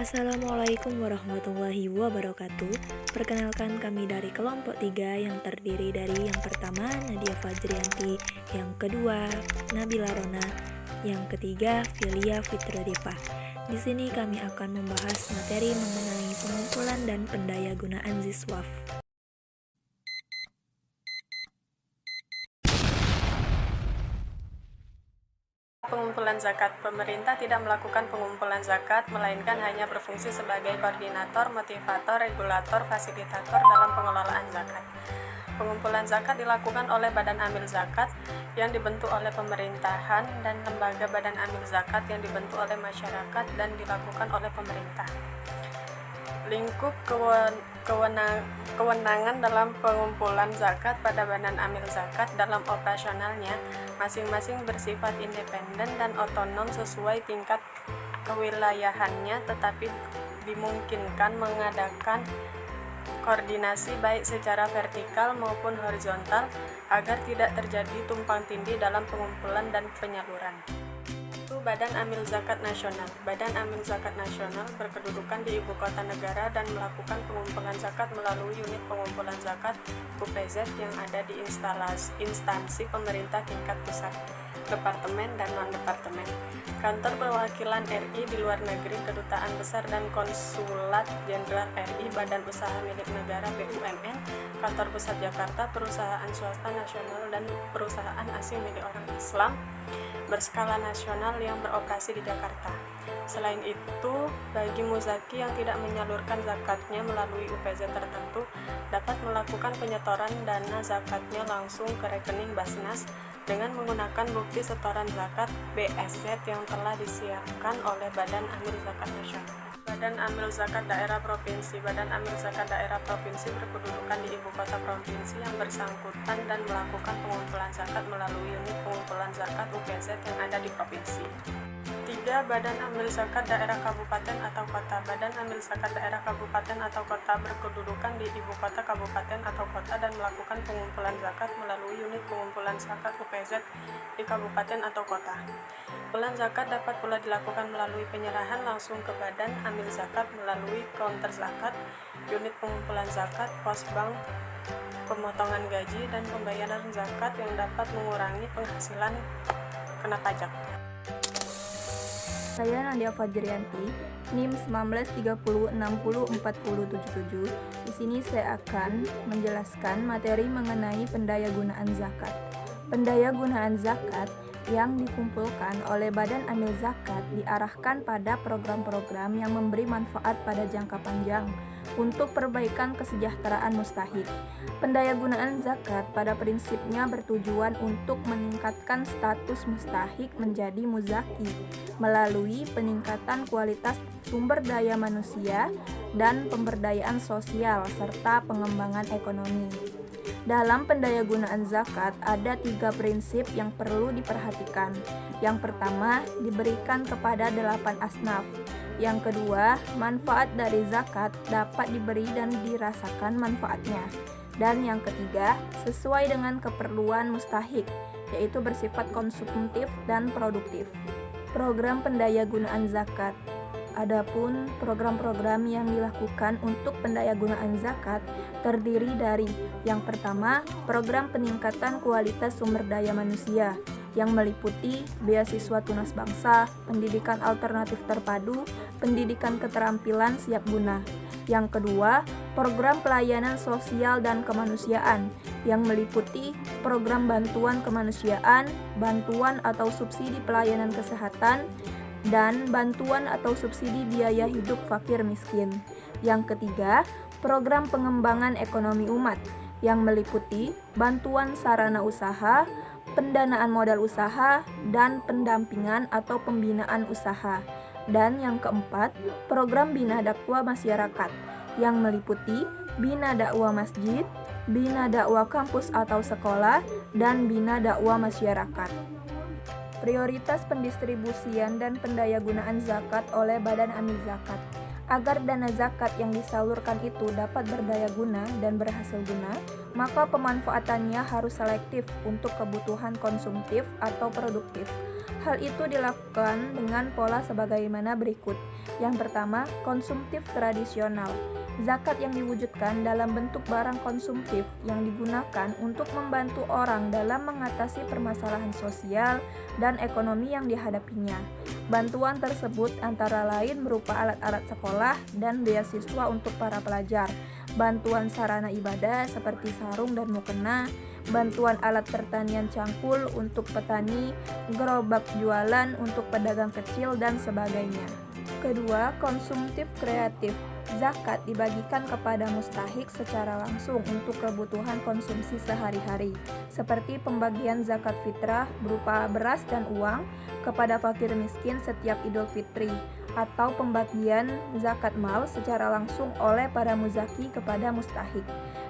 Assalamualaikum warahmatullahi wabarakatuh. Perkenalkan, kami dari kelompok 3 yang terdiri dari yang pertama Nadia Fajrianti, yang kedua Nabila Rona, yang ketiga Filia Fitrodeva. Di sini kami akan membahas materi mengenai pengumpulan dan pendayagunaan Ziswaf. Pengumpulan zakat. Pemerintah tidak melakukan pengumpulan zakat, melainkan hanya berfungsi sebagai koordinator, motivator, regulator, fasilitator dalam pengelolaan zakat. Pengumpulan zakat dilakukan oleh Badan Amil Zakat yang dibentuk oleh pemerintahan dan lembaga Badan Amil Zakat yang dibentuk oleh masyarakat dan dilakukan oleh pemerintah. Lingkup kewenangan dalam pengumpulan zakat pada Badan Amil Zakat dalam operasionalnya masing-masing bersifat independen dan otonom sesuai tingkat kewilayahannya, tetapi dimungkinkan mengadakan koordinasi baik secara vertikal maupun horizontal agar tidak terjadi tumpang tindih dalam pengumpulan dan penyaluran. Badan Amil Zakat Nasional. Badan Amil Zakat Nasional berkedudukan di Ibu Kota Negara dan melakukan pengumpulan zakat melalui unit pengumpulan zakat UPZ yang ada di instansi pemerintah tingkat pusat, departemen dan non-departemen, kantor perwakilan RI di luar negeri, kedutaan besar dan konsulat jenderal RI, badan usaha milik negara BUMN, kantor pusat Jakarta, perusahaan swasta nasional dan perusahaan asing milik orang Islam berskala nasional yang beroperasi di Jakarta. Selain itu, bagi muzaki yang tidak menyalurkan zakatnya melalui UPZ tertentu, dapat melakukan penyetoran dana zakatnya langsung ke rekening Basnas dengan menggunakan bukti setoran zakat BSZ yang telah disiapkan oleh Badan Amil Zakat Nasional. Badan Amil Zakat Daerah Provinsi. Badan Amil Zakat Daerah Provinsi berkedudukan di ibu kota provinsi yang bersangkutan dan melakukan pengumpulan zakat melalui unit pengumpulan zakat UPZ yang ada di provinsi. 3. Badan Amil Zakat Daerah Kabupaten atau Kota. Badan Amil Zakat Daerah Kabupaten atau Kota berkedudukan di ibu kota kabupaten atau kota dan melakukan pengumpulan zakat melalui unit pengumpulan zakat UPZ di kabupaten atau kota. Pengumpulan zakat dapat pula dilakukan melalui penyerahan langsung ke Badan Amil Zakat melalui counter zakat, unit pengumpulan zakat, pos bank, pemotongan gaji, dan pembayaran zakat yang dapat mengurangi penghasilan kena pajak. Saya Nadia Fajrianti, NIM 1930604077. Di sini saya akan menjelaskan materi mengenai pendayagunaan zakat. Pendayagunaan zakat yang dikumpulkan oleh Badan Amil Zakat diarahkan pada program-program yang memberi manfaat pada jangka panjang untuk perbaikan kesejahteraan mustahik. Pendayagunaan zakat pada prinsipnya bertujuan untuk meningkatkan status mustahik menjadi muzaki melalui peningkatan kualitas sumber daya manusia dan pemberdayaan sosial serta pengembangan ekonomi. Dalam pendayagunaan zakat ada 3 prinsip yang perlu diperhatikan. Yang pertama, diberikan kepada 8 asnaf. Yang kedua, manfaat dari zakat dapat diberi dan dirasakan manfaatnya. Dan yang ketiga, sesuai dengan keperluan mustahik, yaitu bersifat konsumtif dan produktif. Program pendayagunaan zakat. Adapun program-program yang dilakukan untuk pendayagunaan zakat terdiri dari yang pertama, program peningkatan kualitas sumber daya manusia yang meliputi beasiswa tunas bangsa, pendidikan alternatif terpadu, pendidikan keterampilan siap guna. Yang kedua, program pelayanan sosial dan kemanusiaan yang meliputi program bantuan kemanusiaan, bantuan atau subsidi pelayanan kesehatan, dan bantuan atau subsidi biaya hidup fakir miskin. Yang ketiga, program pengembangan ekonomi umat yang meliputi bantuan sarana usaha, pendanaan modal usaha, dan pendampingan atau pembinaan usaha. Dan yang keempat, program bina dakwah masyarakat yang meliputi bina dakwah masjid, bina dakwah kampus atau sekolah, dan bina dakwah masyarakat. Prioritas pendistribusian dan pendayagunaan zakat oleh Badan Amil Zakat. Agar dana zakat yang disalurkan itu dapat berdaya guna dan berhasil guna, maka pemanfaatannya harus selektif untuk kebutuhan konsumtif atau produktif. Hal itu dilakukan dengan pola sebagaimana berikut. Yang pertama, konsumtif tradisional. Zakat yang diwujudkan dalam bentuk barang konsumtif yang digunakan untuk membantu orang dalam mengatasi permasalahan sosial dan ekonomi yang dihadapinya. Bantuan tersebut antara lain berupa alat-alat sekolah dan beasiswa untuk para pelajar, bantuan sarana ibadah seperti sarung dan mukena, bantuan alat pertanian cangkul untuk petani, gerobak jualan untuk pedagang kecil, dan sebagainya. Kedua, konsumtif kreatif. Zakat dibagikan kepada mustahik secara langsung untuk kebutuhan konsumsi sehari-hari, seperti pembagian zakat fitrah berupa beras dan uang kepada fakir miskin setiap Idul Fitri, atau pembagian zakat mal secara langsung oleh para muzaki kepada mustahik.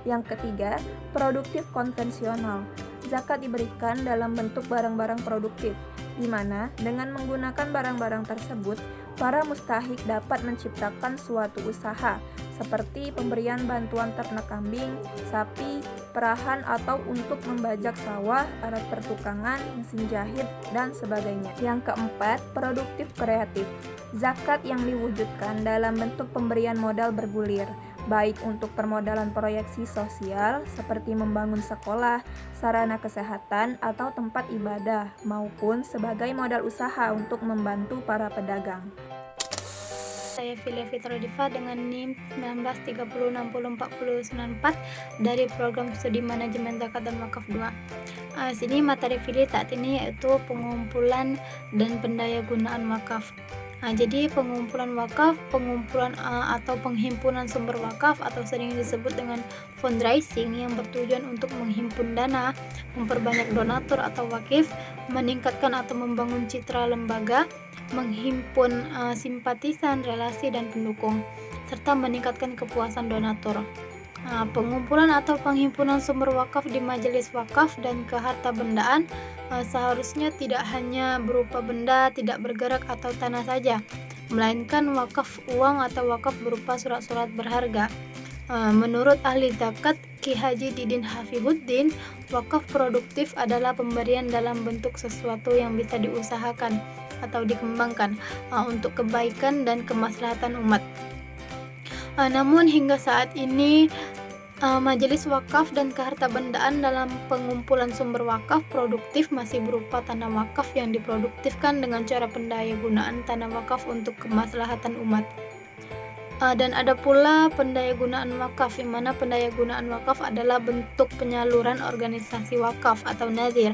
Yang ketiga, produktif konvensional. Zakat diberikan dalam bentuk barang-barang produktif, di mana dengan menggunakan barang-barang tersebut, para mustahik dapat menciptakan suatu usaha, seperti pemberian bantuan ternak kambing, sapi, perahan, atau untuk membajak sawah, alat pertukangan, mesin jahit, dan sebagainya. Yang keempat, produktif kreatif. Zakat yang diwujudkan dalam bentuk pemberian modal bergulir, baik untuk permodalan proyeksi sosial seperti membangun sekolah, sarana kesehatan, atau tempat ibadah, maupun sebagai modal usaha untuk membantu para pedagang. Saya Filia Fitra Diva dengan NIM 1930604094 dari program studi manajemen zakat dan wakaf 2. Sini materi Fili saat ini yaitu pengumpulan dan pendayagunaan wakaf. Jadi pengumpulan wakaf, pengumpulan atau penghimpunan sumber wakaf atau sering disebut dengan fundraising yang bertujuan untuk menghimpun dana, memperbanyak donatur atau wakif, meningkatkan atau membangun citra lembaga, menghimpun simpatisan, relasi, dan pendukung, serta meningkatkan kepuasan donatur. Pengumpulan atau penghimpunan sumber wakaf di majelis wakaf dan kehartabendaan seharusnya tidak hanya berupa benda tidak bergerak atau tanah saja, melainkan wakaf uang atau wakaf berupa surat-surat berharga. Menurut ahli zakat Ki Haji Didin Hafizuddin, wakaf produktif adalah pemberian dalam bentuk sesuatu yang bisa diusahakan atau dikembangkan untuk kebaikan dan kemaslahatan umat. Namun hingga saat ini Majelis Wakaf dan Kehartabendaan dalam pengumpulan sumber wakaf produktif masih berupa tanah wakaf yang diproduktifkan dengan cara pendayagunaan tanah wakaf untuk kemaslahatan umat. Dan ada pula pendayagunaan wakaf, yang mana pendayagunaan wakaf adalah bentuk penyaluran organisasi wakaf atau nazir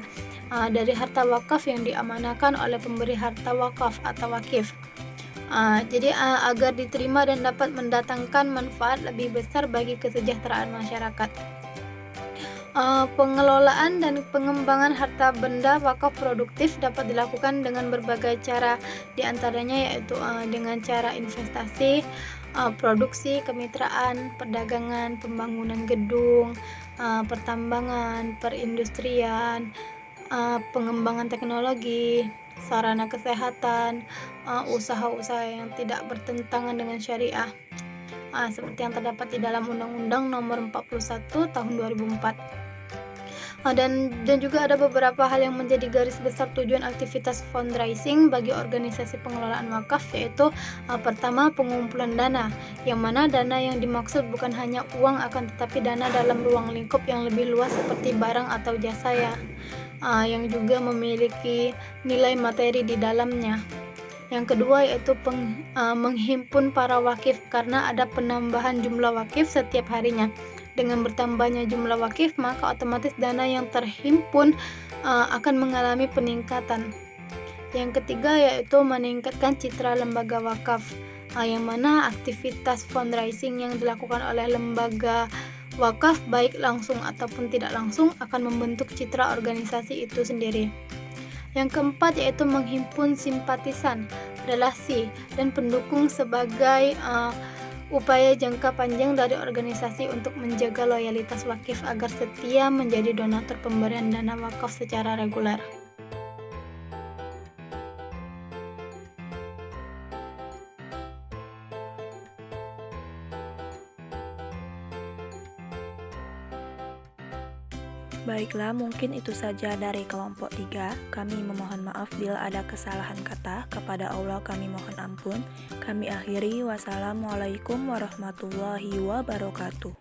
dari harta wakaf yang diamanahkan oleh pemberi harta wakaf atau wakif. Jadi agar diterima dan dapat mendatangkan manfaat lebih besar bagi kesejahteraan masyarakat. Pengelolaan dan pengembangan harta benda wakaf produktif dapat dilakukan dengan berbagai cara, diantaranya yaitu dengan cara investasi, produksi, kemitraan, perdagangan, pembangunan gedung, pertambangan, perindustrian, pengembangan teknologi, sarana kesehatan, usaha-usaha yang tidak bertentangan dengan syariah, seperti yang terdapat di dalam Undang-Undang Nomor 41 Tahun 2004. Dan juga ada beberapa hal yang menjadi garis besar tujuan aktivitas fundraising bagi organisasi pengelolaan wakaf, yaitu pertama, pengumpulan dana, yang mana dana yang dimaksud bukan hanya uang akan tetapi dana dalam ruang lingkup yang lebih luas seperti barang atau jasa yang juga memiliki nilai materi di dalamnya. Yang kedua yaitu menghimpun para wakif, karena ada penambahan jumlah wakif setiap harinya. Dengan bertambahnya jumlah wakif, maka otomatis dana yang terhimpun akan mengalami peningkatan. Yang ketiga yaitu meningkatkan citra lembaga wakaf, yang mana aktivitas fundraising yang dilakukan oleh lembaga wakaf baik langsung ataupun tidak langsung akan membentuk citra organisasi itu sendiri. Yang keempat yaitu menghimpun simpatisan, relasi, dan pendukung sebagai upaya jangka panjang dari organisasi untuk menjaga loyalitas wakif agar setia menjadi donatur pemberian dana wakaf secara reguler. Baiklah, mungkin itu saja dari kelompok 3. Kami memohon maaf bila ada kesalahan kata. Kepada Allah kami mohon ampun. Kami akhiri. Wassalamualaikum warahmatullahi wabarakatuh.